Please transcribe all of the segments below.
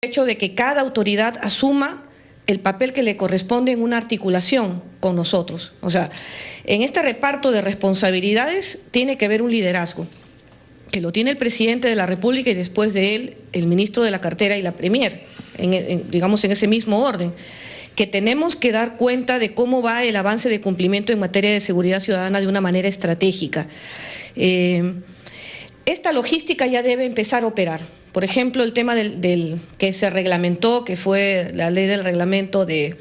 hecho de que cada autoridad asuma el papel que le corresponde en una articulación con nosotros. O sea, en este reparto de responsabilidades tiene que haber un liderazgo, que lo tiene el presidente de la República y después de él el ministro de la cartera y la premier, digamos en ese mismo orden, que tenemos que dar cuenta de cómo va el avance de cumplimiento en materia de seguridad ciudadana de una manera estratégica. Esta logística ya debe empezar a operar. Por ejemplo, el tema del que se reglamentó, que fue la ley del reglamento de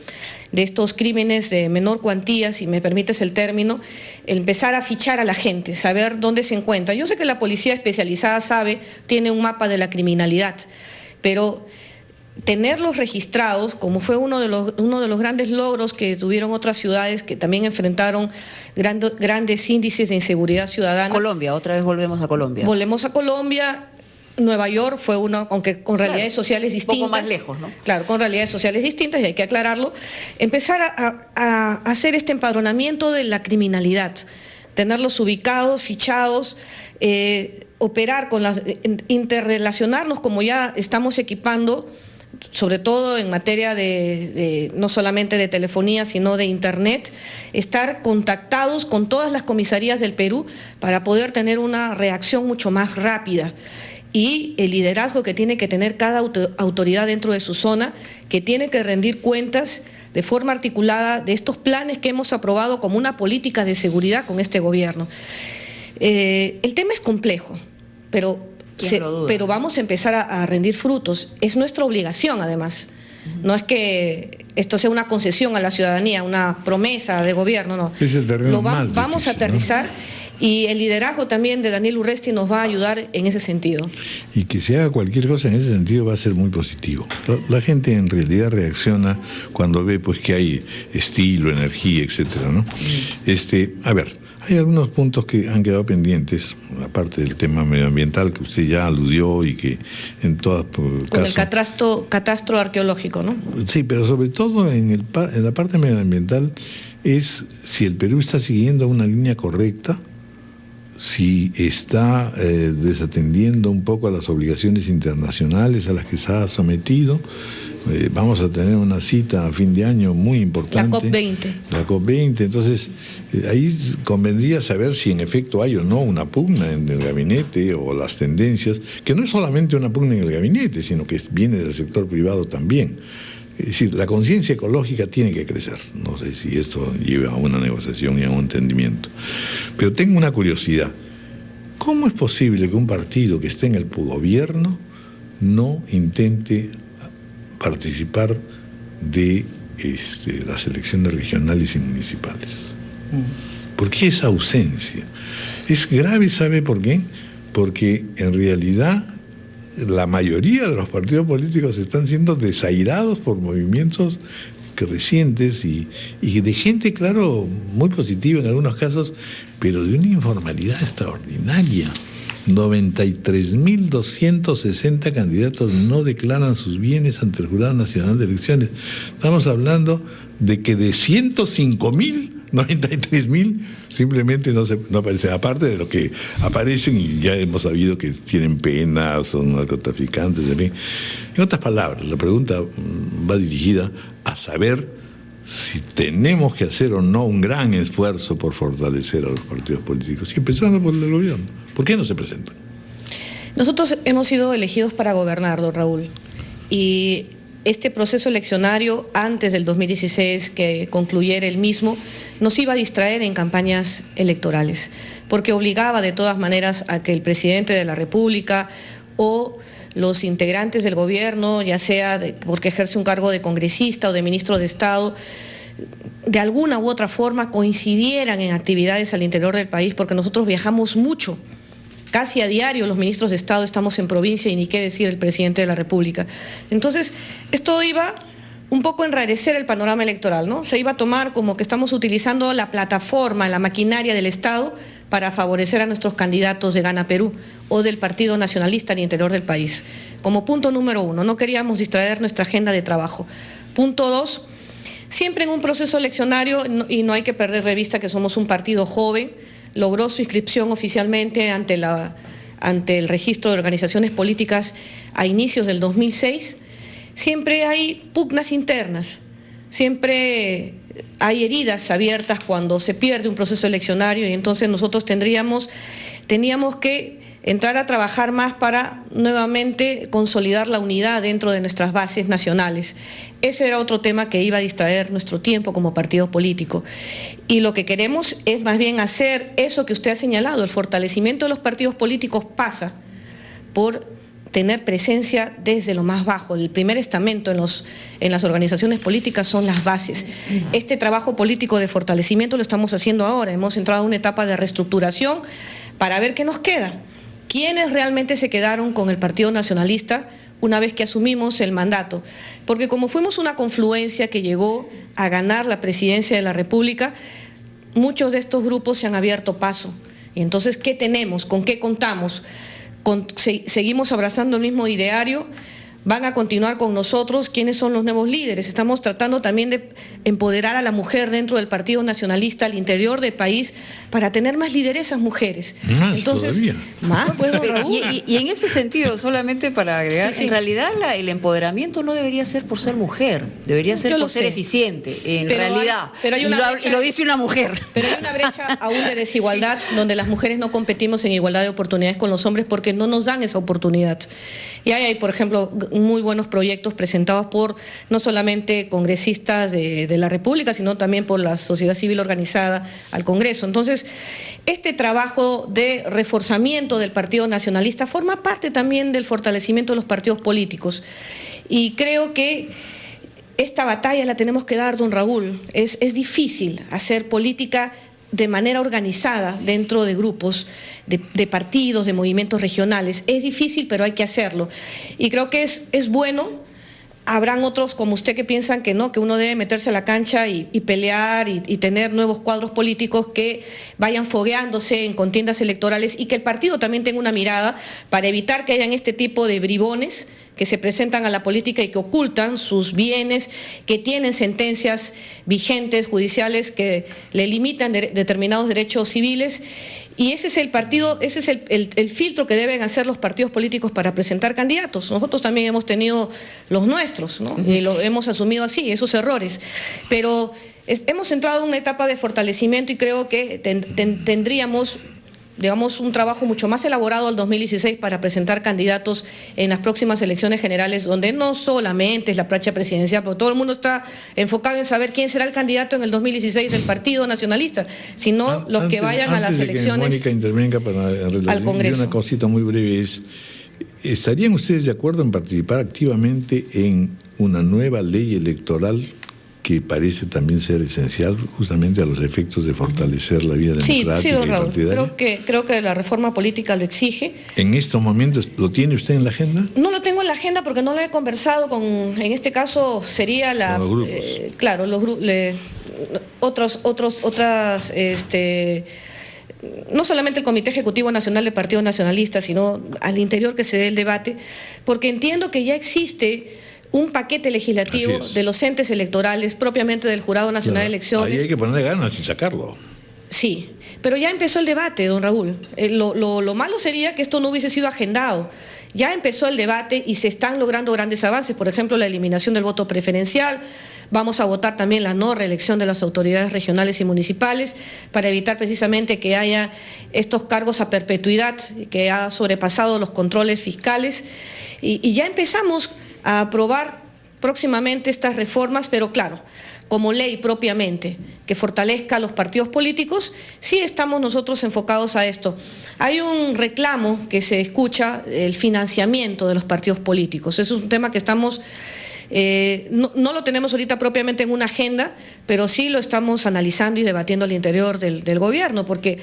estos crímenes de menor cuantía, si me permites el término, empezar a fichar a la gente, saber dónde se encuentra. Yo sé que la policía especializada tiene un mapa de la criminalidad, pero tenerlos registrados, como fue uno de los grandes logros que tuvieron otras ciudades que también enfrentaron grandes índices de inseguridad ciudadana. Colombia, otra vez volvemos a Colombia. Volvemos a Colombia. Nueva York fue uno, aunque con realidades sociales distintas. Un poco más lejos, ¿no? Claro, con realidades sociales distintas, y hay que aclararlo. Empezar a hacer este empadronamiento de la criminalidad, tenerlos ubicados, fichados, operar con interrelacionarnos como ya estamos equipando, sobre todo en materia no solamente de telefonía, sino de internet, estar contactados con todas las comisarías del Perú para poder tener una reacción mucho más rápida. Y el liderazgo que tiene que tener cada autoridad dentro de su zona, que tiene que rendir cuentas de forma articulada de estos planes que hemos aprobado como una política de seguridad con este gobierno. El tema es complejo, pero vamos a empezar a rendir frutos. Es nuestra obligación, además. No es que esto sea una concesión a la ciudadanía, una promesa de gobierno, no. Es el terreno más vamos difícil, a aterrizar, ¿no? Y el liderazgo también de Daniel Urresti nos va a ayudar en ese sentido. Y que se haga cualquier cosa en ese sentido va a ser muy positivo. La gente en realidad reacciona cuando ve pues que hay estilo, energía, etcétera, ¿no? A ver, hay algunos puntos que han quedado pendientes, aparte del tema medioambiental que usted ya aludió y que en todas con el catastro arqueológico, ¿no? Sí, pero sobre todo en la parte medioambiental es si el Perú está siguiendo una línea correcta, si está desatendiendo un poco a las obligaciones internacionales a las que se ha sometido. Vamos a tener una cita a fin de año muy importante. La COP20. La COP20, entonces ahí convendría saber si en efecto hay o no una pugna en el gabinete o las tendencias, que no es solamente una pugna en el gabinete, sino que viene del sector privado también. Es decir, la conciencia ecológica tiene que crecer. No sé si esto lleva a una negociación y a un entendimiento. Pero tengo una curiosidad. ¿Cómo es posible que un partido que esté en el gobierno no intente participar de las elecciones regionales y municipales? ¿Por qué esa ausencia? Es grave, ¿sabe por qué? Porque en realidad la mayoría de los partidos políticos están siendo desairados por movimientos recientes y de gente, claro, muy positiva en algunos casos, pero de una informalidad extraordinaria. 93.260 candidatos no declaran sus bienes ante el Jurado Nacional de Elecciones. Estamos hablando de que de 105.000, 93.000 simplemente no aparecen, aparte de lo que aparecen y ya hemos sabido que tienen penas, son narcotraficantes, en fin. En otras palabras, la pregunta va dirigida a saber si tenemos que hacer o no un gran esfuerzo por fortalecer a los partidos políticos, y empezando por el gobierno. ¿Por qué no se presentan? Nosotros hemos sido elegidos para gobernar, don Raúl, y este proceso eleccionario, antes del 2016, que concluyera el mismo, nos iba a distraer en campañas electorales, porque obligaba de todas maneras a que el presidente de la República o los integrantes del gobierno, ya sea porque ejerce un cargo de congresista o de ministro de Estado, de alguna u otra forma coincidieran en actividades al interior del país, porque nosotros viajamos mucho. Casi a diario los ministros de Estado estamos en provincia y ni qué decir el presidente de la República. Entonces, esto iba un poco a enrarecer el panorama electoral, ¿no? Se iba a tomar como que estamos utilizando la plataforma, la maquinaria del Estado para favorecer a nuestros candidatos de Gana Perú o del Partido Nacionalista al interior del país. Como punto número 1, no queríamos distraer nuestra agenda de trabajo. Punto 2, siempre en un proceso eleccionario, y no hay que perder de vista que somos un partido joven, logró su inscripción oficialmente ante el registro de organizaciones políticas a inicios del 2006, siempre hay pugnas internas, siempre hay heridas abiertas cuando se pierde un proceso eleccionario, y entonces nosotros teníamos que entrar a trabajar más para nuevamente consolidar la unidad dentro de nuestras bases nacionales. Ese era otro tema que iba a distraer nuestro tiempo como partido político. Y lo que queremos es más bien hacer eso que usted ha señalado. El fortalecimiento de los partidos políticos pasa por tener presencia desde lo más bajo. El primer estamento en las organizaciones políticas son las bases. Este trabajo político de fortalecimiento lo estamos haciendo ahora. Hemos entrado a una etapa de reestructuración para ver qué nos queda. ¿Quiénes realmente se quedaron con el Partido Nacionalista una vez que asumimos el mandato? Porque como fuimos una confluencia que llegó a ganar la presidencia de la República, muchos de estos grupos se han abierto paso. Y entonces, ¿qué tenemos? ¿Con qué contamos? ¿Seguimos abrazando el mismo ideario? ¿Van a continuar con nosotros? ¿Quiénes son los nuevos líderes? Estamos tratando también de empoderar a la mujer dentro del Partido Nacionalista al interior del país para tener más lideresas mujeres. Más todavía. Más, pues, y en ese sentido, solamente para agregar, Sí. en realidad el empoderamiento no debería ser por ser mujer, debería ser por ser eficiente, en realidad. Pero hay una brecha, y lo dice una mujer. Pero hay una brecha aún de desigualdad donde las mujeres no competimos en igualdad de oportunidades con los hombres porque no nos dan esa oportunidad. Y hay, por ejemplo, muy buenos proyectos presentados por no solamente congresistas de la República, sino también por la sociedad civil organizada al Congreso. Entonces, este trabajo de reforzamiento del Partido Nacionalista forma parte también del fortalecimiento de los partidos políticos. Y creo que esta batalla la tenemos que dar, don Raúl. Es difícil hacer política de manera organizada dentro de grupos, de partidos, de movimientos regionales. Es difícil, pero hay que hacerlo. Y creo que es bueno. Habrán otros como usted que piensan que no, que uno debe meterse a la cancha y pelear y tener nuevos cuadros políticos que vayan fogueándose en contiendas electorales y que el partido también tenga una mirada para evitar que hayan este tipo de bribones que se presentan a la política y que ocultan sus bienes, que tienen sentencias vigentes judiciales que le limitan determinados derechos civiles. Y ese es el partido, ese es el filtro que deben hacer los partidos políticos para presentar candidatos. Nosotros también hemos tenido los nuestros, ¿no? Y lo hemos asumido así, esos errores. Pero hemos entrado en una etapa de fortalecimiento y creo que tendríamos, digamos, un trabajo mucho más elaborado al 2016 para presentar candidatos en las próximas elecciones generales, donde no solamente es la plancha presidencial, pero todo el mundo está enfocado en saber quién será el candidato en el 2016 del Partido Nacionalista, sino los que vayan a las elecciones Mónica intervenga al Congreso. Una cosita muy breve es, ¿estarían ustedes de acuerdo en participar activamente en una nueva ley electoral que parece también ser esencial justamente a los efectos de fortalecer la vida democrática sí, don y Raúl, partidaria? creo que la reforma política lo exige. ¿En estos momentos lo tiene usted en la agenda? No lo tengo en la agenda porque no lo he conversado con, en este caso sería la... Con los grupos. Claro, los otras, no solamente el Comité Ejecutivo Nacional del Partido Nacionalista, sino al interior que se dé el debate, porque entiendo que ya existe un paquete legislativo de los entes electorales, propiamente del Jurado Nacional de Elecciones. Ahí hay que ponerle ganas y sacarlo. Sí, pero ya empezó el debate, don Raúl. Lo malo sería que esto no hubiese sido agendado. Ya empezó el debate y se están logrando grandes avances, por ejemplo, la eliminación del voto preferencial. Vamos a votar también la no reelección de las autoridades regionales y municipales para evitar precisamente que haya estos cargos a perpetuidad que ha sobrepasado los controles fiscales. Y ya empezamos a aprobar próximamente estas reformas, pero claro, como ley propiamente, que fortalezca a los partidos políticos, sí estamos nosotros enfocados a esto. Hay un reclamo que se escucha, el financiamiento de los partidos políticos. Eso es un tema que estamos... no lo tenemos ahorita propiamente en una agenda, pero sí lo estamos analizando y debatiendo al interior del gobierno, porque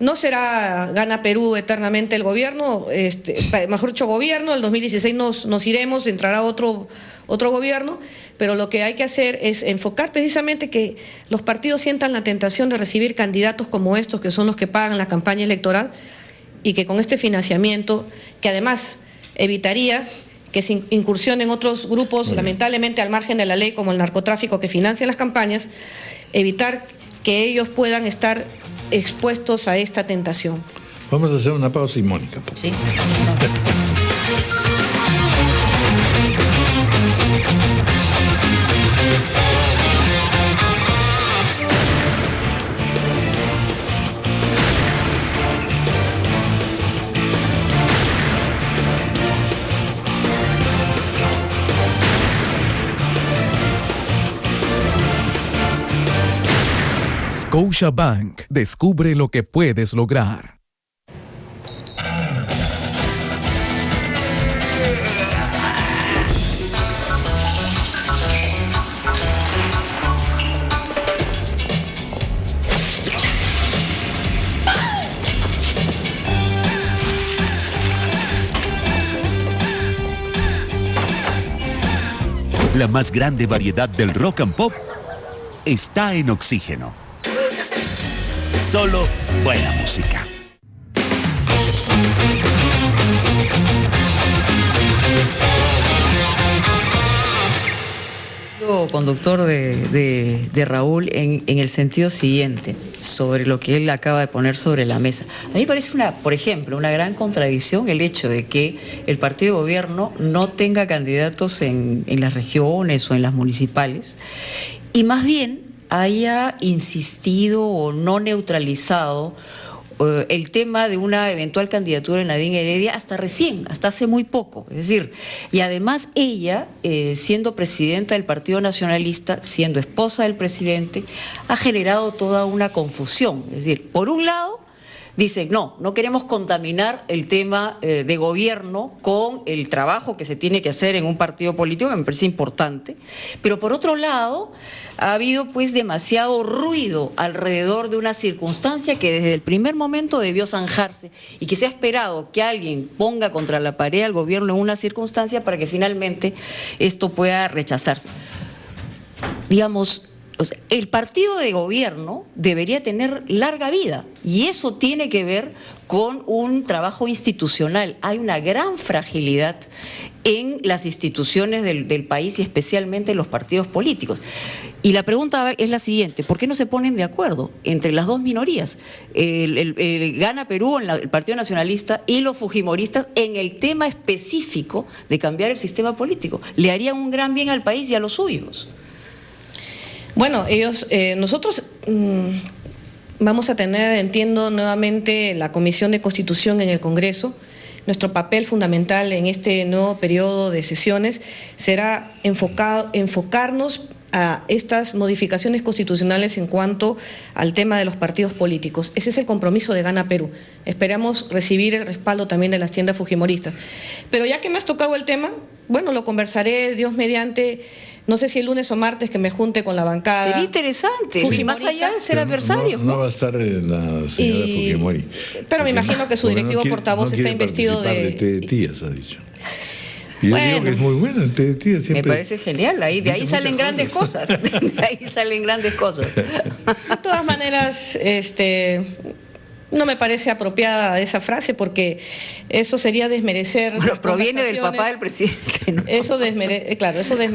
no será gana Perú eternamente el gobierno, mejor dicho gobierno, el 2016 nos iremos, entrará otro gobierno, pero lo que hay que hacer es enfocar precisamente que los partidos sientan la tentación de recibir candidatos como estos, que son los que pagan la campaña electoral, y que con este financiamiento, que además evitaría que se incursionen otros grupos, lamentablemente al margen de la ley, como el narcotráfico, que financian las campañas, evitar que ellos puedan estar expuestos a esta tentación. Vamos a hacer una pausa y Mónica. Sí. Scotiabank. Descubre lo que puedes lograr. La más grande variedad del rock and pop está en Oxígeno. Solo buena música. Conductor de Raúl en el sentido siguiente, sobre lo que él acaba de poner sobre la mesa. A mí me parece, por ejemplo, una gran contradicción el hecho de que el partido de gobierno no tenga candidatos en las regiones o en las municipales y más bien haya insistido o no neutralizado el tema de una eventual candidatura de Nadine Heredia hasta hace muy poco. Es decir, y además ella, siendo presidenta del Partido Nacionalista, siendo esposa del presidente, ha generado toda una confusión. Es decir, por un lado, dicen, no queremos contaminar el tema de gobierno con el trabajo que se tiene que hacer en un partido político, que me parece importante, pero por otro lado, ha habido pues demasiado ruido alrededor de una circunstancia que desde el primer momento debió zanjarse y que se ha esperado que alguien ponga contra la pared al gobierno en una circunstancia para que finalmente esto pueda rechazarse. Digamos, o sea, el partido de gobierno debería tener larga vida y eso tiene que ver con un trabajo institucional. Hay una gran fragilidad en las instituciones del país y especialmente en los partidos políticos. Y la pregunta es la siguiente: ¿por qué no se ponen de acuerdo entre las dos minorías? Gana Perú, el Partido Nacionalista, y los fujimoristas en el tema específico de cambiar el sistema político. Le harían un gran bien al país y a los suyos. Bueno, nosotros vamos a tener, entiendo, nuevamente la Comisión de Constitución en el Congreso. Nuestro papel fundamental en este nuevo periodo de sesiones será enfocarnos a estas modificaciones constitucionales en cuanto al tema de los partidos políticos. Ese es el compromiso de Gana Perú. Esperamos recibir el respaldo también de las tiendas fujimoristas. Pero ya que me has tocado el tema, bueno, lo conversaré, Dios mediante, no sé si el lunes o martes que me junte con la bancada. Sería interesante, más allá de ser adversarios. No va a estar la señora Fujimori. Pero me imagino que su directivo portavoz está investido de té de tías, ha dicho. Y yo digo que es muy bueno el té de tías. Siempre me parece genial, de ahí salen grandes cosas. De ahí salen grandes cosas. De todas maneras, no me parece apropiada esa frase porque eso sería desmerecer. Bueno, proviene del papá del presidente, ¿no? Eso desmerece, claro, eso desmerece.